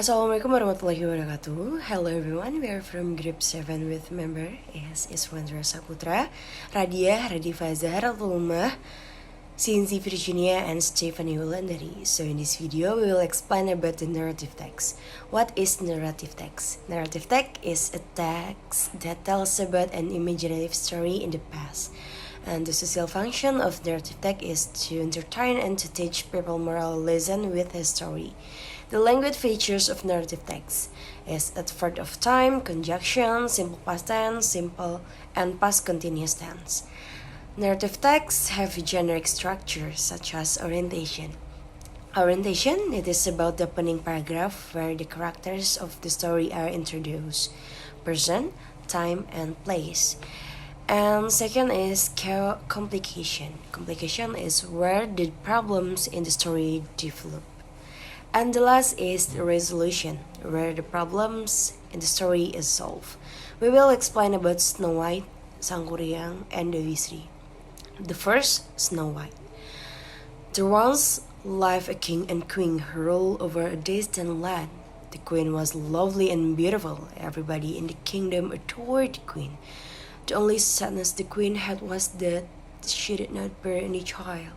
Assalamualaikum warahmatullahi wabarakatuh. Hello everyone, we are from group 7 with member Iswandra Saputra, Radia, Radifa Zaharatul Cindy Virginia, and Stephanie Wulandari. So in this video, we will explain about the narrative text. What is narrative text? Narrative text is a text that tells about an imaginative story in the past. And the social function of narrative text is to entertain and to teach people moral lesson with a story. The language features of narrative text is adverb of time, conjunction, simple past tense, simple and past continuous tense. Narrative texts have a generic structure such as orientation. Orientation, it is about the opening paragraph where the characters of the story are introduced, person, time, and place. And second is complication. Complication is where the problems in the story develop. And the last is the resolution, where the problems in the story is solved. We will explain about Snow White, Sangkuriang, and Dewi Sri. The first, Snow White. There once lived a king and queen who ruled over a distant land. The queen was lovely and beautiful. Everybody in the kingdom adored the queen. The only sadness the queen had was that she did not bear any child.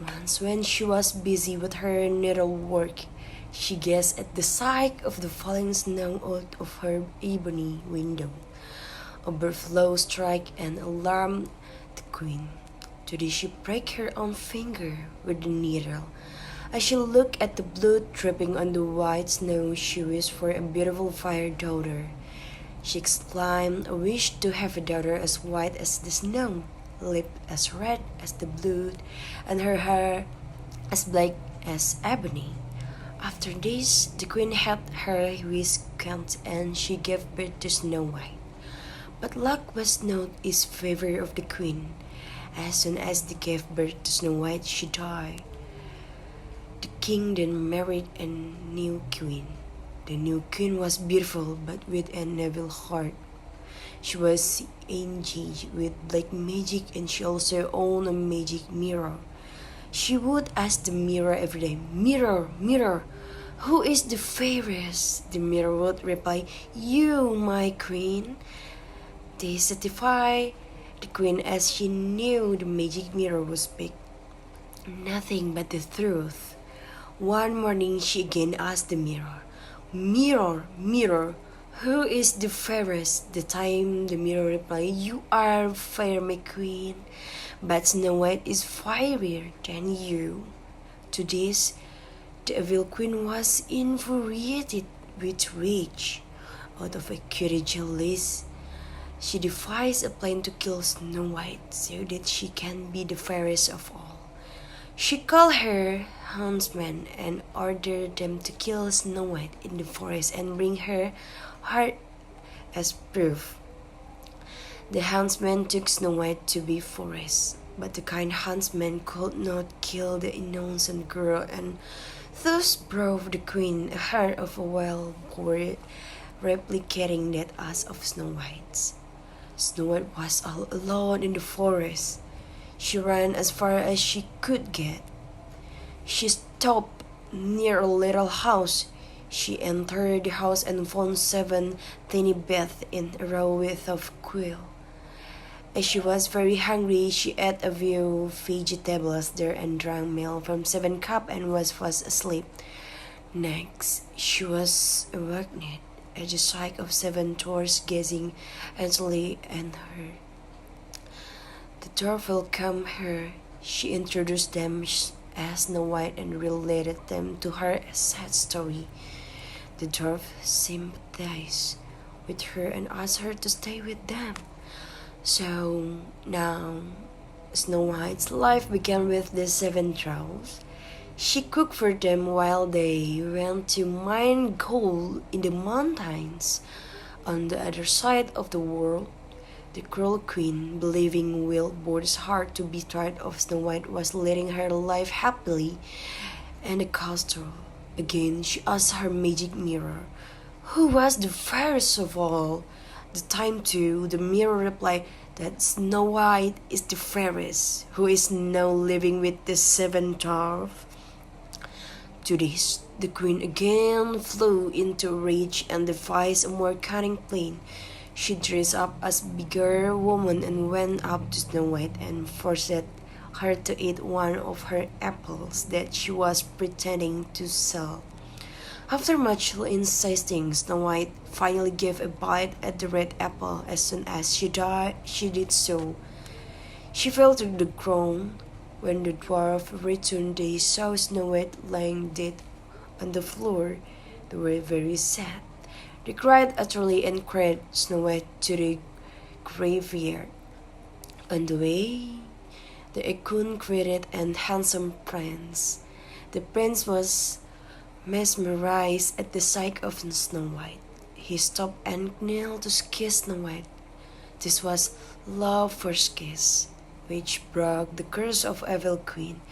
Once, when she was busy with her needlework, she gazed at the sight of the falling snow out of her ebony window. A bird flew struck and alarmed the queen. Today she break her own finger with the needle. As she looked at the blood dripping on the white snow, she wished for a beautiful fair daughter. She exclaimed, "I wish to have a daughter as white as the snow, lips as red as the blood, and her hair as black as ebony." After this, the queen had her wish granted, and she gave birth to Snow White. But luck was not in favor of the queen. As soon as they gave birth to Snow White, she died. The king then married a new queen. The new queen was beautiful, but with an evil heart. She was engaged with black magic, and she also owned a magic mirror. She would ask the mirror every day, "Mirror, mirror, who is the fairest?" The mirror would reply, "You, my queen." This satisfied the queen, as she knew the magic mirror would speak nothing but the truth. One morning she again asked the mirror, "Mirror, mirror, who is the fairest?" The time the mirror replied, "You are fair, my queen, but Snow White is fairer than you." To this, the evil queen was infuriated with rage. Out of a curious, she devised a plan to kill Snow White so that she can be the fairest of all. She called her huntsmen and ordered them to kill Snow White in the forest and bring her heart as proof. The huntsman took Snow White to the forest, but the kind huntsman could not kill the innocent girl, and thus brought the queen a heart of a wild boar, replicating that of Snow White's. Snow White was all alone in the forest. She ran as far as she could get. She stopped near a little house. She entered the house and found 7 tiny beds in a row with of quail. As she was very hungry, she ate a few vegetables there and drank milk from 7 cups and was fast asleep. Next, she was awakened at the sight of 7 dwarfs gazing intently at her. The dwarf welcomed her. She introduced them as Snow White and related them to her a sad story. The dwarf sympathized with her and asked her to stay with them. So now, Snow White's life began with the 7 dwarfs. She cooked for them while they went to mine gold in the mountains. On the other side of the world, the cruel queen, believing Wild Boar's heart to be tired of Snow White, was leading her life happily in the castle. Again, she asked her magic mirror, "Who was the fairest of all?" The time too, the mirror replied that Snow White is the fairest, who is now living with the 7 dwarfs. To this, the queen again flew into a rage and devised a more cunning plan. She dressed up as a bigger woman and went up to Snow White and forced her to eat one of her apples that she was pretending to sell. After much insisting, Snow White finally gave a bite at the red apple. As soon as she did so, she fell to the ground. When the dwarf returned, they saw Snow White lying dead on the floor. They were very sad. They cried utterly and carried Snow White to the graveyard. On the way, the Aegon greeted an handsome prince. The prince was mesmerized at the sight of Snow White. He stopped and knelt to kiss Snow White. This was love first kiss, which broke the curse of Evil Queen.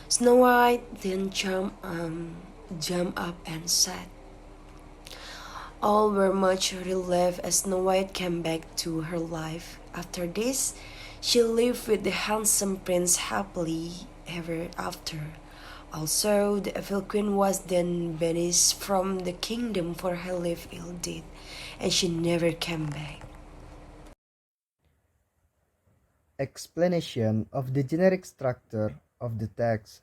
Snow White then jumped up and said, all were much relieved as Snow White came back to her life. After this, she lived with the handsome prince happily ever after. Also, the evil queen was then banished from the kingdom for her live ill deed, and she never came back. Explanation of the generic structure of the text.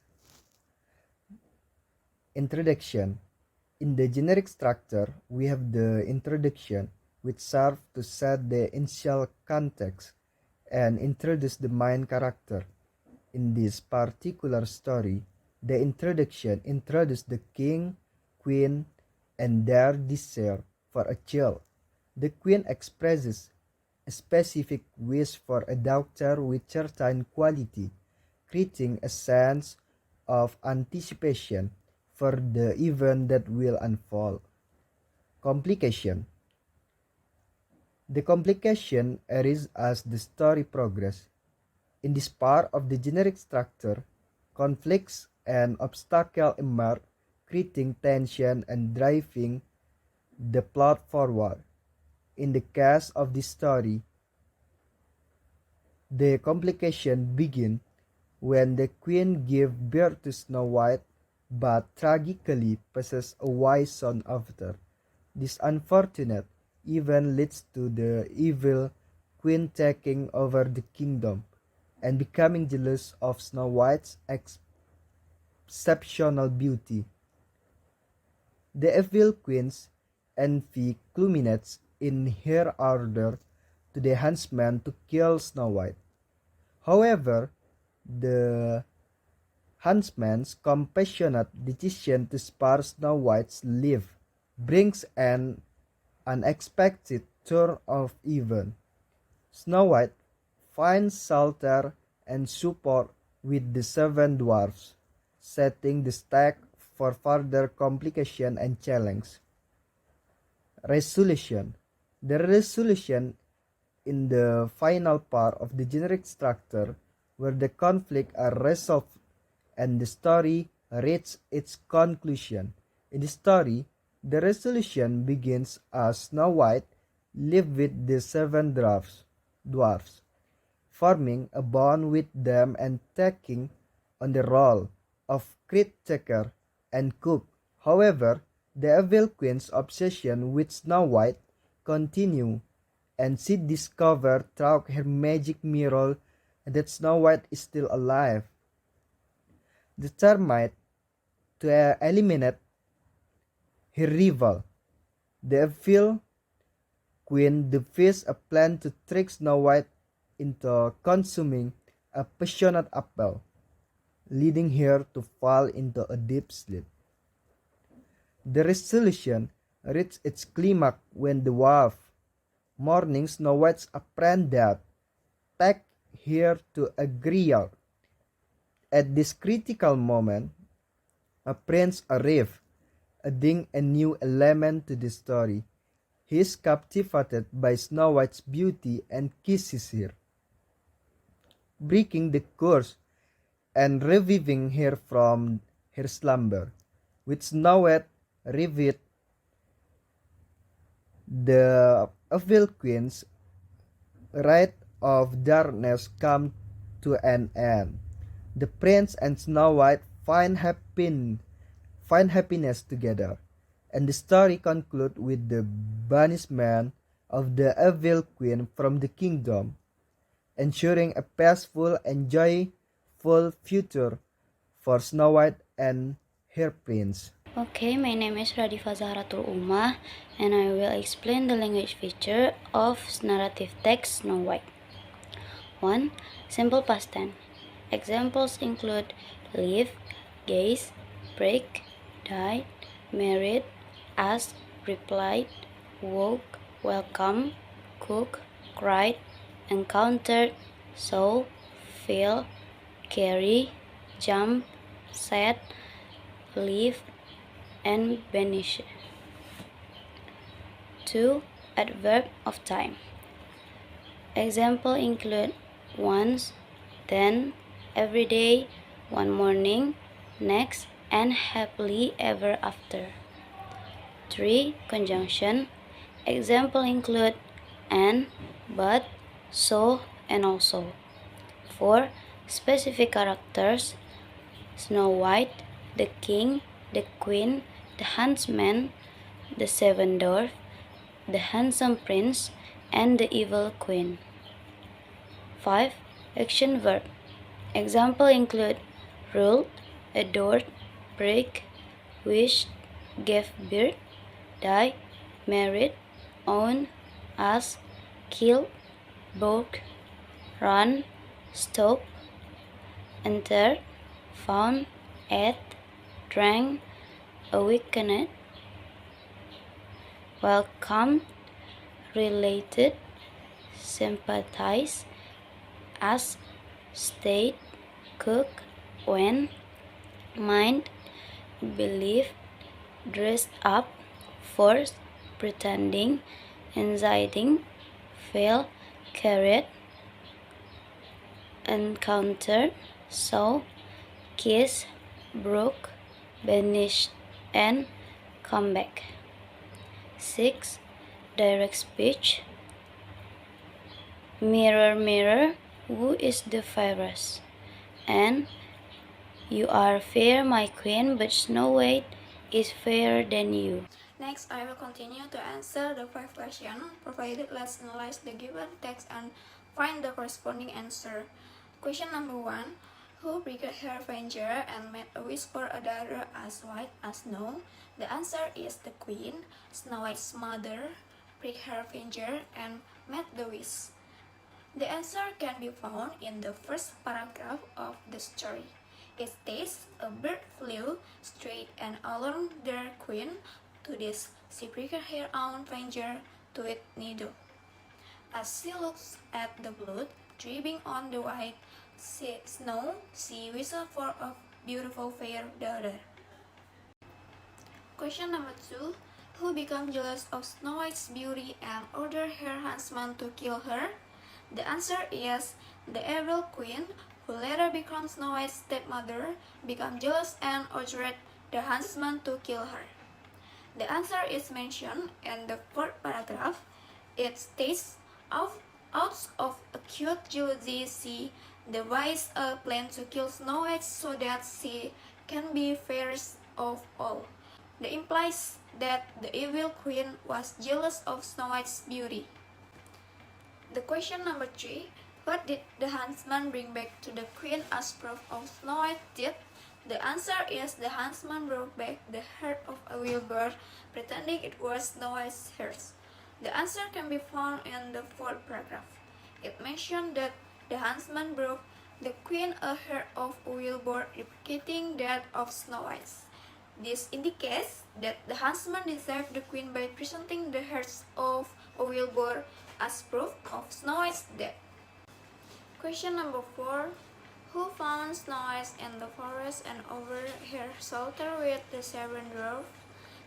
Introduction. In the generic structure, we have the introduction, which serves to set the initial context and introduce the main character. In this particular story, the introduction introduces the king, queen, and their desire for a child. The queen expresses a specific wish for a daughter with certain quality, creating a sense of anticipation for the event that will unfold. Complication. The complication arises as the story progresses. In this part of the generic structure, conflicts and obstacles emerge, creating tension and driving the plot forward. In the case of this story, the complication begins when the queen gives birth to Snow White, but tragically possesses a wise son after. This unfortunate event leads to the evil queen taking over the kingdom and becoming jealous of Snow White's exceptional beauty. The evil queen's envy culminates in her order to the huntsman to kill Snow White. However, the huntsman's compassionate decision to spare Snow White's life brings an unexpected turn of events. Snow White finds shelter and support with the 7 dwarfs, setting the stage for further complication and challenge. Resolution. The resolution in the final part of the generic structure, where the conflict are resolved and the story reaches its conclusion. In the story, the resolution begins as Snow White lives with the 7 dwarfs, forming a bond with them and taking on the role of caretaker and cook. However, the evil queen's obsession with Snow White continues, and she discovers through her magic mirror that Snow White is still alive. Determined to eliminate her rival, the evil queen devises a plan to trick Snow White into consuming a passionate apple, leading her to fall into a deep sleep. The resolution reaches its climax when the dwarf, mourning Snow White's apparent death, take her to a graveyard. At this critical moment, a prince arrives, adding a new element to the story. He is captivated by Snow White's beauty and kisses her, breaking the curse and reviving her from her slumber. With Snow White revived, the evil queen's reign of darkness comes to an end. The prince and Snow White find happiness together. And the story concludes with the banishment of the evil queen from the kingdom, ensuring a peaceful and joyful future for Snow White and her prince. Okay, my name is Radifa Zahratul Umah, and I will explain the language feature of narrative text Snow White. 1. Simple past tense. Examples include live, gaze, break, died, married, asked, replied, woke, welcome, cook, cried, encountered, saw, feel, carry, jump, said, leave, and banish. 2. Adverb of time. Example include once, then, every day, one morning, next, and happily ever after. 3. Conjunction. Example include and, but, so, and also. 4. Specific characters. Snow White, the king, the queen, the huntsman, the seven dwarfs, the handsome prince, and the evil queen. 5. Action verb. Example include ruled, adored, break, wished, gave birth, died, married, owned, asked, killed, broke, run, stop, entered, found, ate, drank, awakened, welcomed, related, sympathize, asked, stayed, cooked, went, mind, believed, dressed up, forced, pretending, inciting, failed, carried, encountered, saw, kissed, broke, banished, and come back. 6. Direct speech. Mirror, mirror, who is the fairest? And you are fair, my queen, but Snow White is fairer than you. Next, I will continue to answer the 5 questions provided. Let's analyze the given text and find the corresponding answer. Question number 1. Who breathed her venger and made a wish for a daughter as white as snow? The answer is the queen. Snow White's mother breathed her venger and made the wish. The answer can be found in the first paragraph of the story. It states, a bird flew straight and along their queen. To this, she pricked her own venger to its needle. As she looks at the blood dripping on the white snow, she whistled for a beautiful fair daughter. Question number 2. Who became jealous of Snow White's beauty and ordered her huntsman to kill her? The answer is the evil queen, who later became Snow White's stepmother, became jealous and ordered the huntsman to kill her. The answer is mentioned in the 4th paragraph. It states, out of acute jealousy, she devised a plan to kill Snow White so that she can be fairest of all. That implies that the evil queen was jealous of Snow White's beauty. The question number 3. What did the huntsman bring back to the queen as proof of Snow White's death? The answer is the huntsman brought back the heart of a wild bird, pretending it was Snow White's heart. The answer can be found in the 4th paragraph. It mentioned that the huntsman brought the queen a heart of a wild bird, replicating that of Snow White's. This indicates that the huntsman deceived the queen by presenting the hearts of a wild boar as proof of Snow White's death. Question number 4. Who found Snow White in the forest and over her shelter with the 7 dwarfs?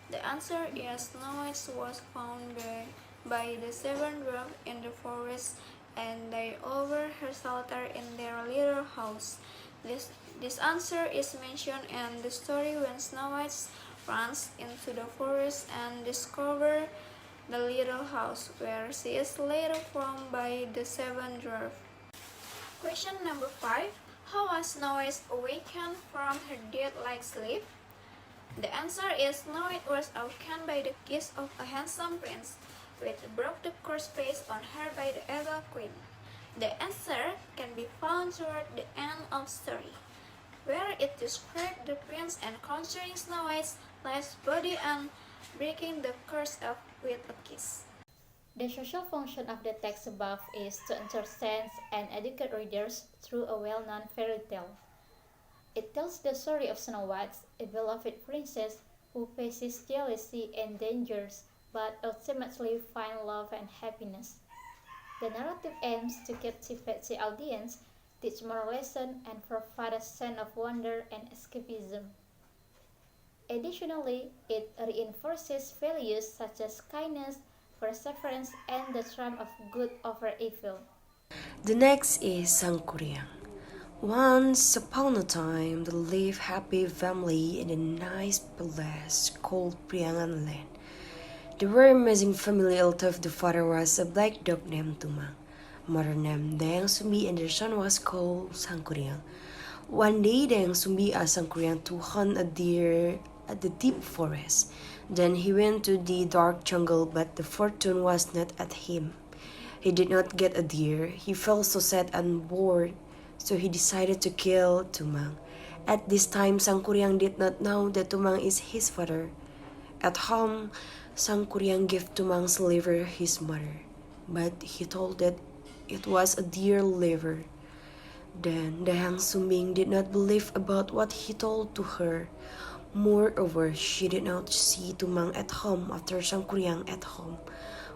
The answer is Snow White was found by the 7 dwarfs in the forest, and they over her shelter in their little house. This answer is mentioned in the story when Snow White runs into the forest and discovers the little house where she is later found by the 7 dwarfs. Question number 5. How was Snow White awakened from her death-like sleep? The answer is Snow White was awakened by the kiss of a handsome prince, which broke the curse placed on her by the evil queen. The answer can be found toward the end of the story, where it described the prince encountering Snow White's last body and breaking the curse off with a kiss. The social function of the text above is to understand and educate readers through a well-known fairy tale. It tells the story of Snow White, a beloved princess who faces jealousy and dangers but ultimately finds love and happiness. The narrative aims to captivate the audience, teach moral lessons, and provide a sense of wonder and escapism. Additionally, it reinforces values such as kindness, perseverance, and the triumph of good over evil. The next is Sangkuriang. Once upon a time, there lived happy family in a nice palace called Priangan Land. They were amazing family, although the father was a black dog named Tumang, mother named Dayang Sumbi, and their son was called Sangkuriang. One day, Dayang Sumbi asked Sangkuriang to hunt a deer at the deep forest. Then he went to the dark jungle, but the fortune was not at him. He did not get a deer. He felt so sad and bored, so he decided to kill Tumang. At this time, Sangkuriang did not know that Tumang is his father. At home, Sangkuriang gave Tumang's liver his mother, but he told that it was a deer liver. Then Dayang Sumbing did not believe about what he told to her. Moreover, she did not see Tumang at home after Sangkuriang at home.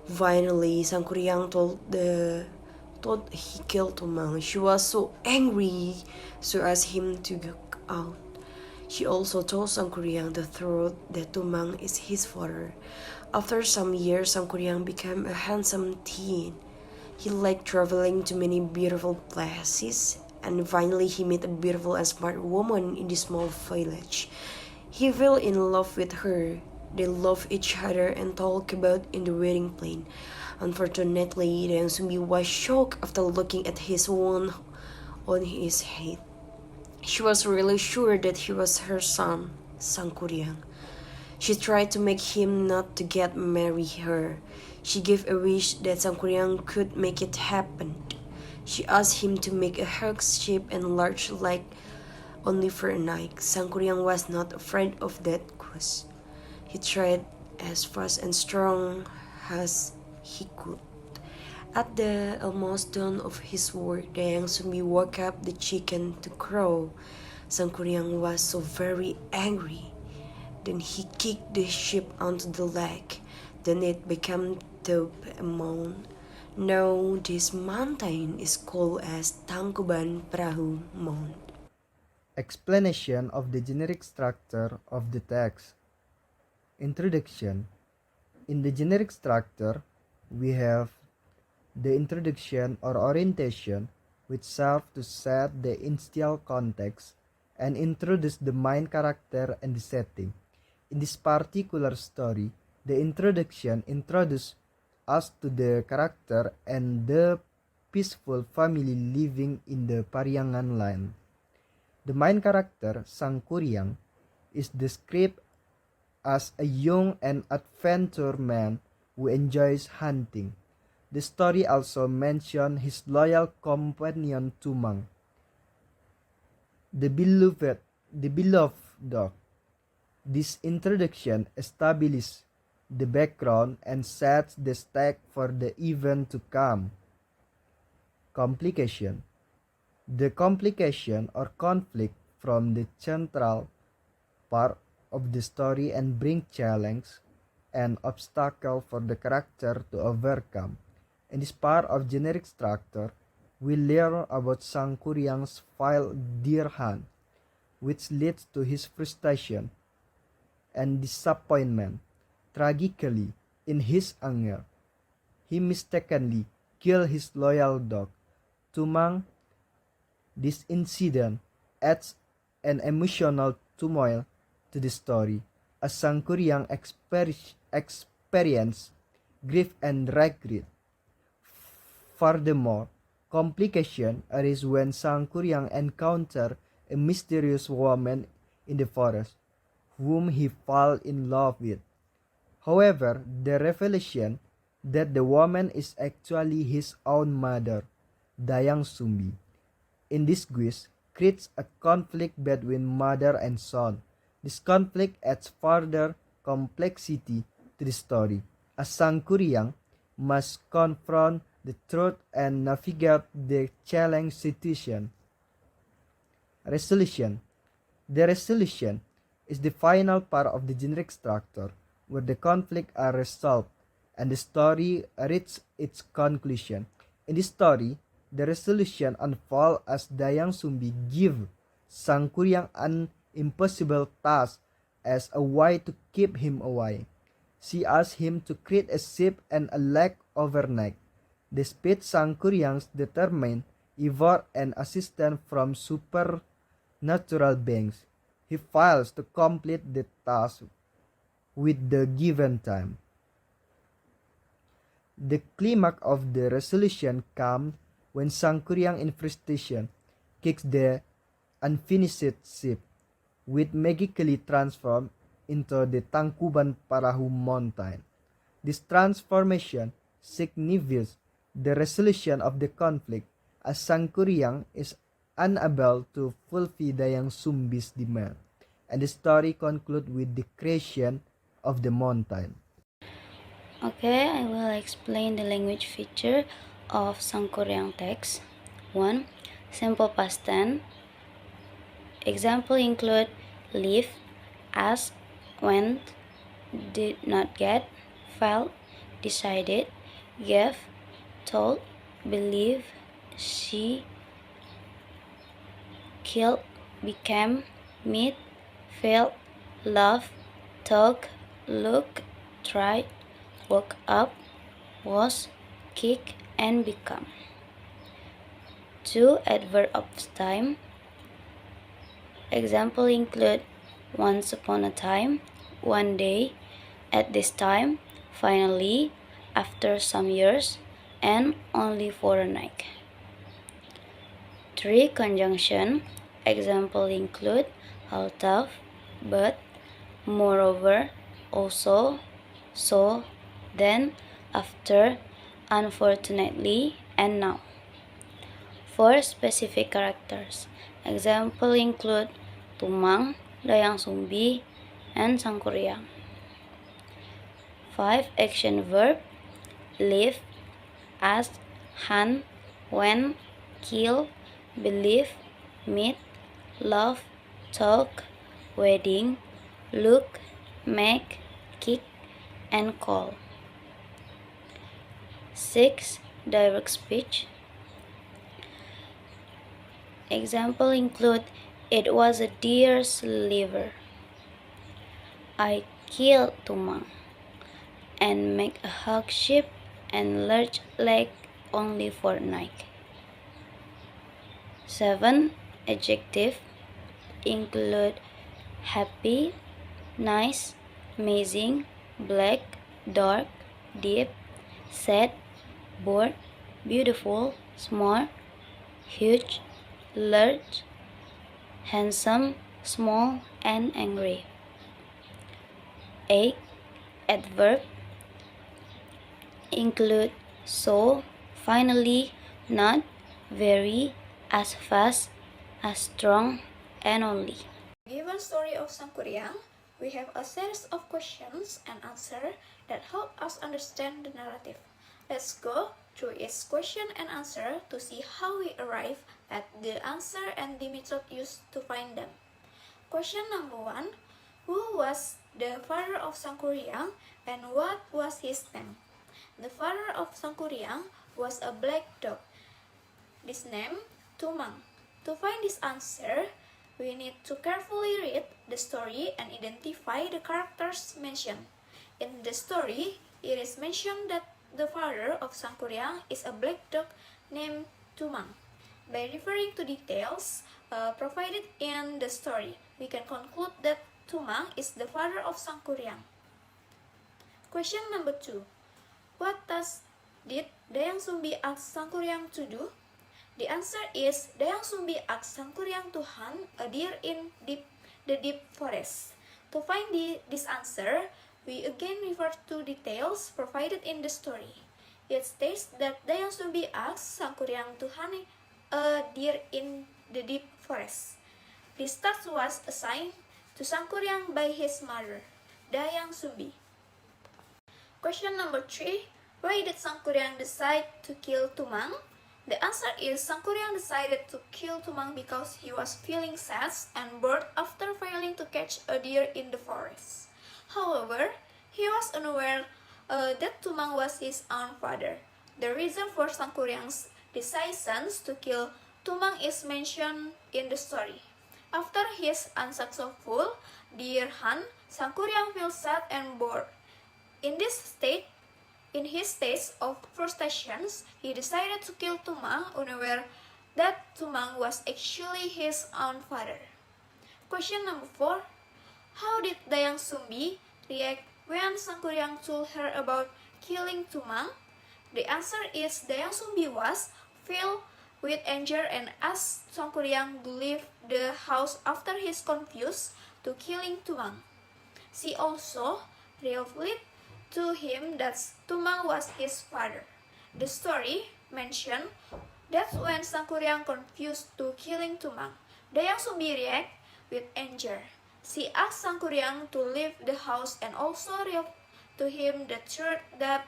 Finally, Sangkuriang thought he killed Tumang. She was so angry, so asked him to go out. She also told Sangkuriang the truth that Tumang is his father. After some years, Sangkuriang became a handsome teen. He liked traveling to many beautiful places, and finally he met a beautiful and smart woman in the small village. He fell in love with her. They loved each other and talked about in the wedding plane. Unfortunately, Dayang Sumbi was shocked after looking at his wound on his head. She was really sure that he was her son, Sangkuriang. She tried to make him not to get marry her. She gave a wish that Sangkuriang could make it happen. She asked him to make a hug shape and large like only for a night. Sangkuriang was not afraid of that goose. He tried as fast and strong as he could. At the almost done of his work, Dayang Sumbi woke up the chicken to crow. Sangkuriang was so very angry. Then he kicked the sheep onto the lake. Then it became to a mound. Now this mountain is called as Tangkuban Perahu Mound. Explanation of the generic structure of the text. Introduction. In the generic structure, we have the introduction or orientation, which serves to set the initial context and introduce the main character and the setting. In this particular story, the introduction introduces us to the character and the peaceful family living in the Pariangan land. The main character, Sangkuriang, is described as a young and adventurous man who enjoys hunting. The story also mentions his loyal companion Tumang, the beloved dog. This introduction establishes the background and sets the stage for the event to come. Complication. The complication or conflict from the central part of the story and bring challenge and obstacle for the character to overcome. In this part of generic structure, we learn about Sangkuriang's failed deer hunt, which leads to his frustration and disappointment. Tragically, in his anger, he mistakenly killed his loyal dog, Tumang. This incident adds an emotional turmoil to the story, as Sangkuriang experiences grief and regret. Furthermore, complication arise when Sangkuriang encounters a mysterious woman in the forest, whom he fall in love with. However, the revelation that the woman is actually his own mother, Dayang Sumbi, in disguise, creates a conflict between mother and son. This conflict adds further complexity to the story, as Sangkuriang must confront the truth and navigate the challenging situation. Resolution. The resolution is the final part of the generic structure where the conflict are resolved and the story reaches its conclusion. In this story, the resolution unfolds as Dayang Sumbi give Sangkuriang an impossible task as a way to keep him away. She asks him to create a ship and a lake overnight. Despite Sangkuriang's determined effort and assistance from supernatural beings, he fails to complete the task with the given time. The climax of the resolution comes when Sangkuriang in frustration kicks the unfinished ship, which magically transformed into the Tangkuban Parahu mountain. This transformation signifies the resolution of the conflict as Sangkuriang is unable to fulfill Dayang Sumbi's demand, and the story concludes with the creation of the mountain. Okay, I will explain the language feature of Sangkuriang text. 1. Simple past tense. Example include leave, ask, went, did not get, felt, decided, gave, told, believe, see, killed, became, meet, felt, love, talk, look, tried, woke up, was, kick, and become. 2. Adverb of time. Example include once upon a time, one day, at this time, finally, after some years, and only for a night. 3. Conjunction. Example include although, but, moreover, also, so, then, after, unfortunately, and now. 4. Specific characters. Example include Tumang, Dayang Sumbi, and Sangkuriang. 5. Action verb. Live, ask, hunt, went, kill, believe, meet, love, talk, wedding, look, make, kick, and call. 6. Direct speech. Example include it was a deer's liver. I killed Tumang and make a hog sheep and large leg only for night. 7. Adjective include happy, nice, amazing, black, dark, deep, sad, bored, beautiful, smart, huge, large, handsome, small, and angry. 8. Adverb include so, finally, not, very, as fast, as strong, and only. Given story of Sangkuriang, we have a series of questions and answers that help us understand the narrative. Let's go through each question and answer to see how we arrive at the answer and the method used to find them. Question number 1. Who was the father of Sangkuriang and what was his name? The father of Sangkuriang was a black dog. This name, Tumang. To find this answer, we need to carefully read the story and identify the characters mentioned. In the story, it is mentioned that the father of Sangkuriang is a black dog named Tumang. By referring to details provided in the story, we can conclude that Tumang is the father of Sangkuriang. Question number 2. What did Dayang Sumbi ask Sangkuriang to do? The answer is Dayang Sumbi asked Sangkuriang to hunt a deer in the deep forest. To find this answer, we again refer to details provided in the story. It states that Dayang Sumbi asked Sangkuriang to hunt a deer in the deep forest. This task was assigned to Sangkuriang by his mother, Dayang Sumbi. Question number 3. Why did Sangkuriang decide to kill Tumang? The answer is Sangkuriang decided to kill Tumang because he was feeling sad and bored after failing to catch a deer in the forest. However, he was unaware that Tumang was his own father. The reason for Sangkuriang's decision to kill Tumang is mentioned in the story. After his unsuccessful deer hunt, Sangkuriang feels sad and bored. In his state of frustration, he decided to kill Tumang, unaware that Tumang was actually his own father. Question number 4. How did Dayang Sumbi react when Sangkuriang told her about killing Tumang? The answer is Dayang Sumbi was filled with anger and asked Sangkuriang to leave the house after his confused to killing Tumang. She also revealed to him that Tumang was his father. The story mentioned that when Sangkuriang confused to killing Tumang, Dayang Sumbi reacted with anger. She asked Sangkuriang to leave the house and also revealed to him the truth that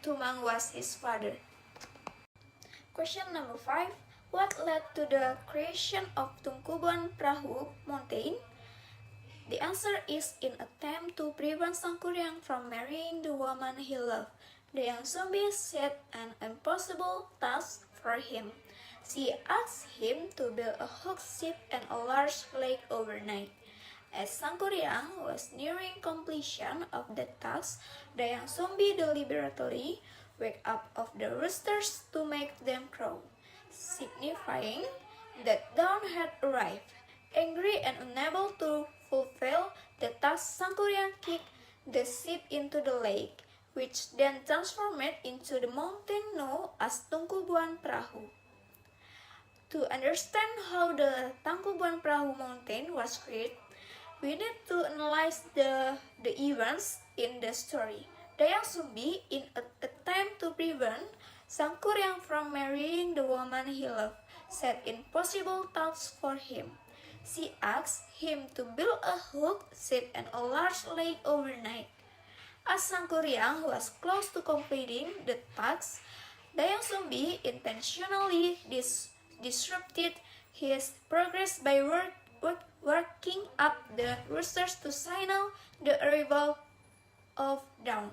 Tumang was his father. Question number 5. What led to the creation of Tangkuban Perahu Mountain? The answer is in attempt to prevent Sangkuriang from marrying the woman he loved. Dayang Sumbi set an impossible task for him. She asked him to build a hook ship and a large lake overnight. As Sangkuriang was nearing completion of the task, Dayang Sumbi deliberately wake up of the roosters to make them crow, signifying that dawn had arrived. Angry and unable to fulfill the task, Sangkuriang kicked the ship into the lake, which then transformed into the mountain known as Tangkuban Perahu. To understand how the Tangkuban Perahu mountain was created, we need to analyze the events in the story. Dayang Sumbi, in an attempt to prevent Sangkuriang from marrying the woman he loved, set impossible tasks for him. She asked him to build a hook ship and a large lake overnight. As Sangkuriang was close to completing the task, Dayang Sumbi intentionally disrupted his progress by working up the roosters to signal the arrival of dawn.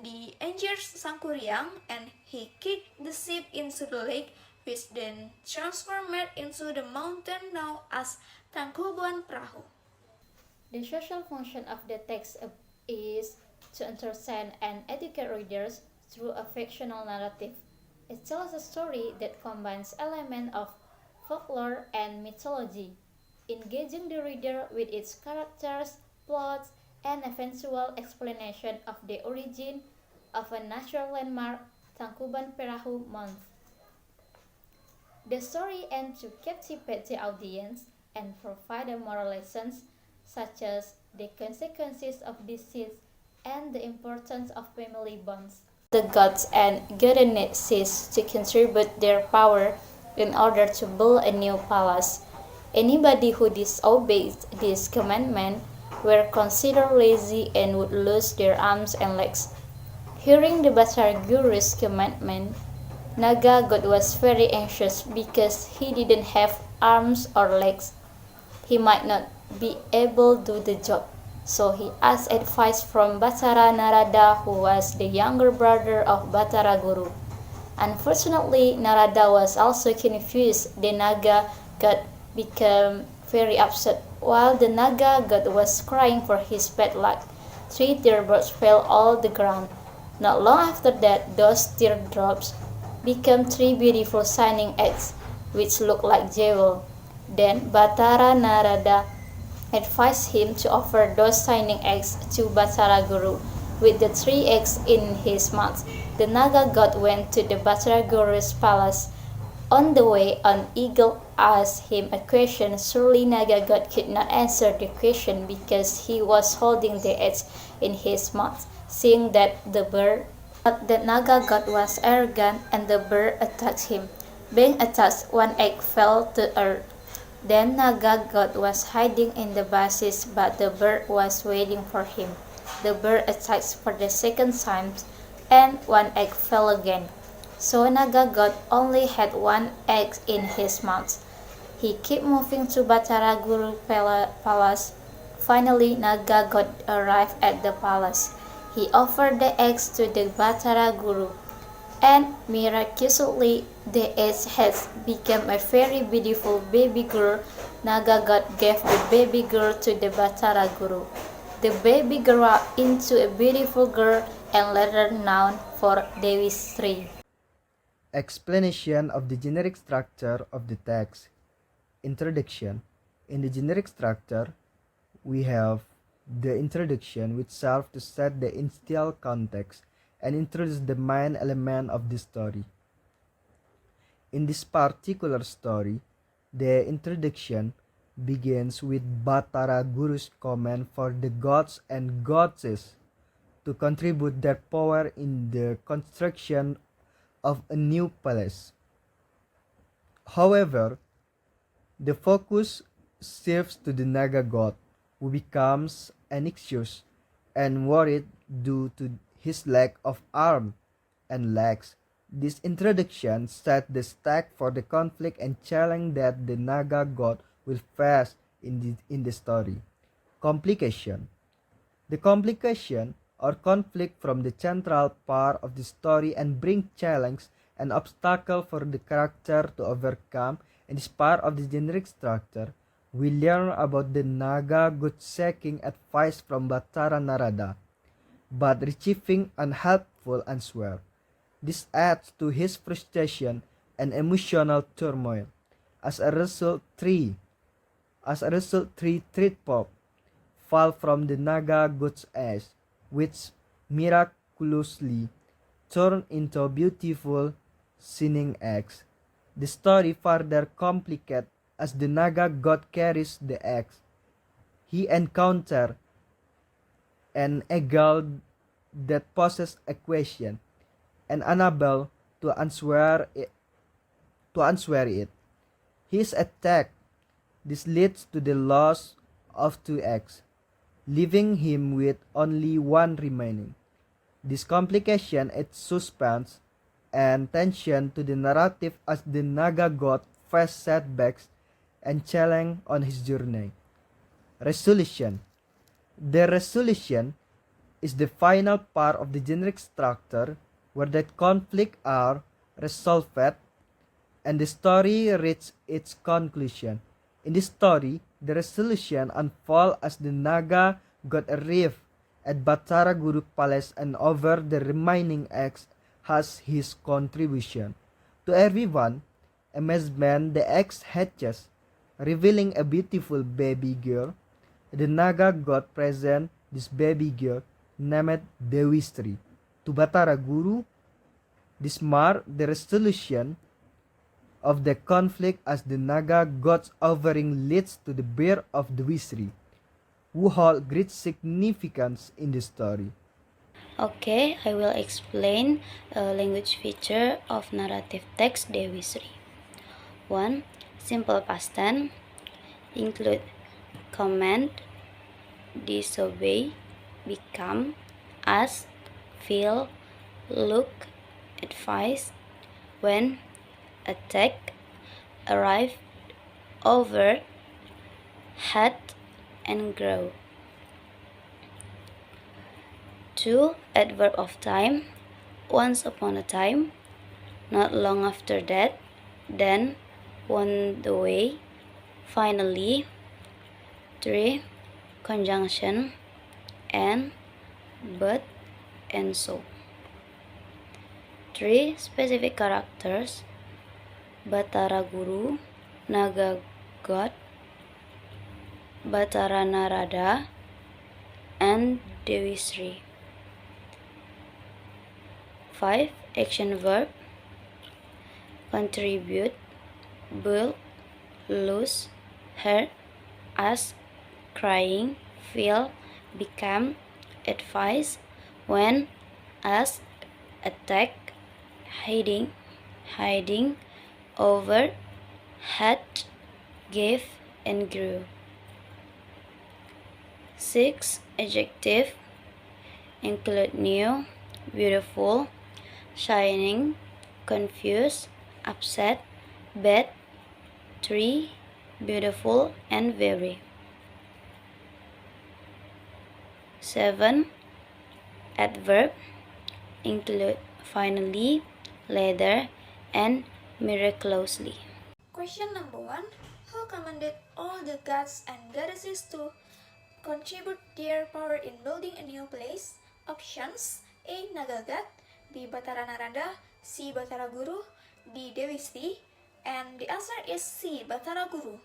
The angered Sangkuriang and he kicked the ship into the lake, which then transformed into the mountain known as Tangkuban Perahu. The social function of the text is to entertain and educate readers through a fictional narrative. It tells a story that combines elements of folklore and mythology, engaging the reader with its characters, plots, and eventual explanation of the origin of a natural landmark, Tangkuban Perahu Mountain. The story aims to captivate the audience and provide moral lessons such as the consequences of disease and the importance of family bonds. The gods and goddesses to contribute their power in order to build a new palace. Anybody who disobeyed this commandment were considered lazy and would lose their arms and legs. Hearing the Batara Guru's commandment, Naga God was very anxious because he didn't have arms or legs. He might not be able to do the job, so he asked advice from Batara Narada, who was the younger brother of Batara Guru. Unfortunately, Narada was also confused. The Naga God became very upset. While the Naga God was crying for his bad luck, 3 teardrops fell all the ground. Not long after that, those teardrops became 3 beautiful shining eggs, which looked like jewels. Then Batara Narada advised him to offer those shining eggs to Batara Guru. With the 3 eggs in his mouth, the Naga God went to the Batara Guru's palace. On the way, an eagle asked him a question. Surely Naga God could not answer the question because he was holding the egg in his mouth. Seeing that the bird thought that Naga God was arrogant and the bird attacked him. Being attacked, one egg fell to earth. Then Naga God was hiding in the bushes, but the bird was waiting for him. The bird attacked for the second time, and one egg fell again. So Naga God only had one egg in his mouth. He kept moving to Batara Guru Palace. Finally, Naga God arrived at the palace. He offered the eggs to the Batara Guru, and miraculously the egg has become a very beautiful baby girl. Naga God gave the baby girl to the Batara Guru. The baby grew up into a beautiful girl and later known for Dewi Sri. Explanation of the generic structure of the text. Introduction. In the generic structure, we have the introduction, which serves to set the initial context and introduce the main element of the story. In this particular story, the introduction begins with Batara Guru's command for the gods and goddesses to contribute their power in the construction of a new palace. However, the focus shifts to the Naga god, who becomes anxious and worried due to his lack of arms and legs. This introduction set the stage for the conflict and challenge that the Naga god will face in the story. Complication. The complication or conflict from the central part of the story and bring challenge and obstacle for the character to overcome. In this part of the generic structure, we learn about the Naga god seeking advice from Batara Narada, but receiving unhelpful answer. This adds to his frustration and emotional turmoil. As a result, three treetop fall from the Naga god's eyes, which miraculously turn into beautiful shining eggs. The story further complicates as the Naga god carries the eggs. He encounters an eagle that poses a question and unable to answer it. He is attacked. This leads to the loss of two eggs, leaving him with only one remaining. This complication adds suspense and tension to the narrative as the Naga god faces setbacks and challenge on his journey. Resolution. The resolution is the final part of the generic structure where the conflicts are resolved and the story reaches its conclusion. In this story, the resolution unfolds as the Naga god arrives at Batara Guru Palace and over the remaining eggs has his contribution. To everyone, amazement, the eggs hatches, revealing a beautiful baby girl. The Naga god presents this baby girl named Dewi Sri to Batara Guru. This marks the resolution of the conflict as the Naga god's offering leads to the birth of Dewi Sri, who hold great significance in the story. Okay, I will explain a language feature of narrative text Dewi Sri. 1. Simple past tense include command, disobey, become, ask, feel, look, advise, when, attack, arrive, over, had, and grow. 2. Adverb of time. Once upon a time, not long after that, then, on the way, finally. 3. Conjunction, and, but, and so. 3. Specific characters. Batara Guru, Naga God, Batara Narada, and Dewi Sri. 5. Action verb. Contribute, bull, lose, hurt, ask, crying, feel, become, advise, when, ask, attack, hiding, over, had, gave, and grew. 6. Adjective include new, beautiful, shining, confused, upset, bad, tree, beautiful, and very. 7. Adverb include finally, later, and miraculously. Question number 1. Who commanded all the gods and goddesses to contribute their power in building a new place? Options: A. Nagagat, B. Batara Narada, C. Batara Guru, D. Dewi Sri, and the answer is C. Batara Guru.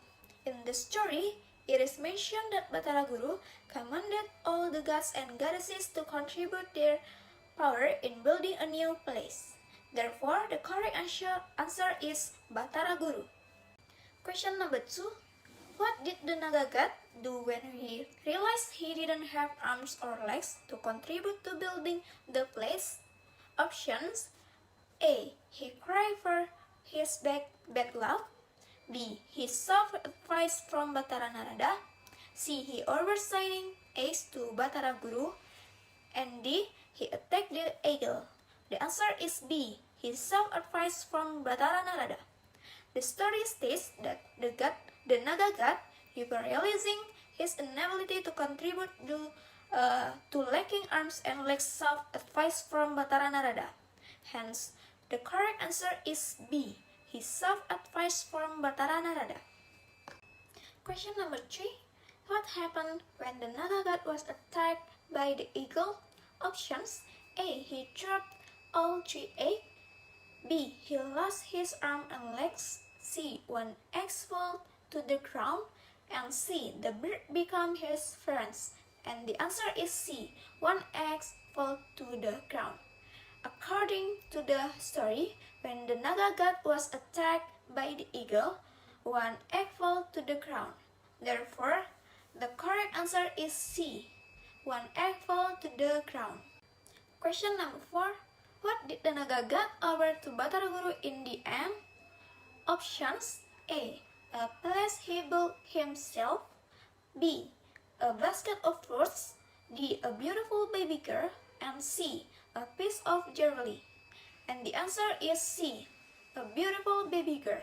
In the story, it is mentioned that Batara Guru commanded all the gods and goddesses to contribute their power in building a new place. Therefore, the correct answer is Batara Guru. Question number 2. What did the Naga god do when he realized he didn't have arms or legs to contribute to building the place? Options: A. He cried for his bad luck. B. He sought advice from Batara Narada. C. He ordered signing eggs to Batara Guru. And D. He attacked the eagle. The answer is B. He sought advice from Batara Narada. The story states that the Naga god, upon realizing his inability to contribute to lacking arms and legs, sought advice from Batara Narada. Hence, the correct answer is B. He sought advice from Batara Narada. Question number 3. What happened when the Naga god was attacked by the eagle? Options: A. He dropped all 3 eggs. B. He lost his arm and legs. C. One egg fell to the ground. And C. The bird became his friends. And the answer is C. One egg fell to the ground. According to the story, when the Naga god was attacked by the eagle, one egg fell to the ground. Therefore, the correct answer is C. One egg fell to the ground. Question number 4. What did the Naga god offer to Batara Guru in the end? Options: A. A place he built himself. B. A basket of fruits. D. A beautiful baby girl. And C. A piece of jewelry. And the answer is C. A beautiful baby girl.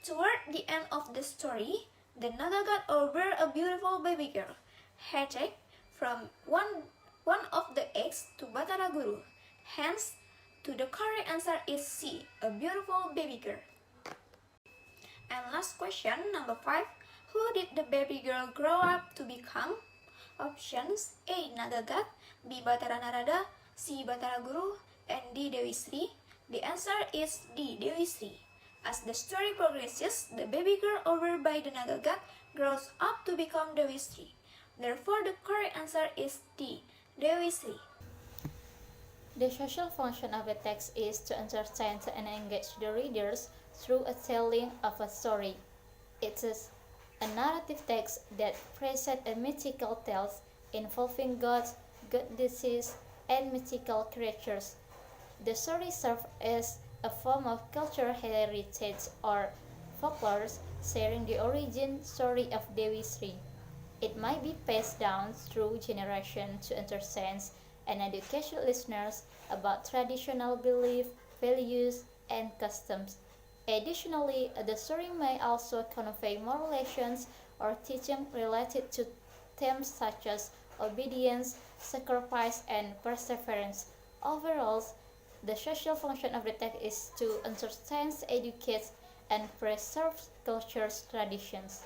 Toward the end of the story, the Naga god offered a beautiful baby girl, hatched from one of the eggs to Batara Guru. Hence, the correct answer is C. A beautiful baby girl. And last question, number 5. Who did the baby girl grow up to become? Options: A. Naga god, B. Batara Narada, C. Batara Guru, and D. Dewi Sri. The answer is D. Dewi Sri. As the story progresses, the baby girl offered by the Naga god grows up to become Dewi Sri. Therefore, the correct answer is D. Dewi Sri. The social function of a text is to entertain and engage the readers through a telling of a story. It is a narrative text that presents a mythical tales involving gods, goddesses, and mythical creatures. The story serves as a form of cultural heritage or folklore, sharing the origin story of Dewi Sri. It might be passed down through generations to entertain and educate listeners about traditional beliefs, values, and customs. Additionally, the story may also convey moral lessons or teaching related to themes such as obedience, sacrifice, and perseverance. Overall, the social function of the text is to entertain, educate, and preserve culture's traditions.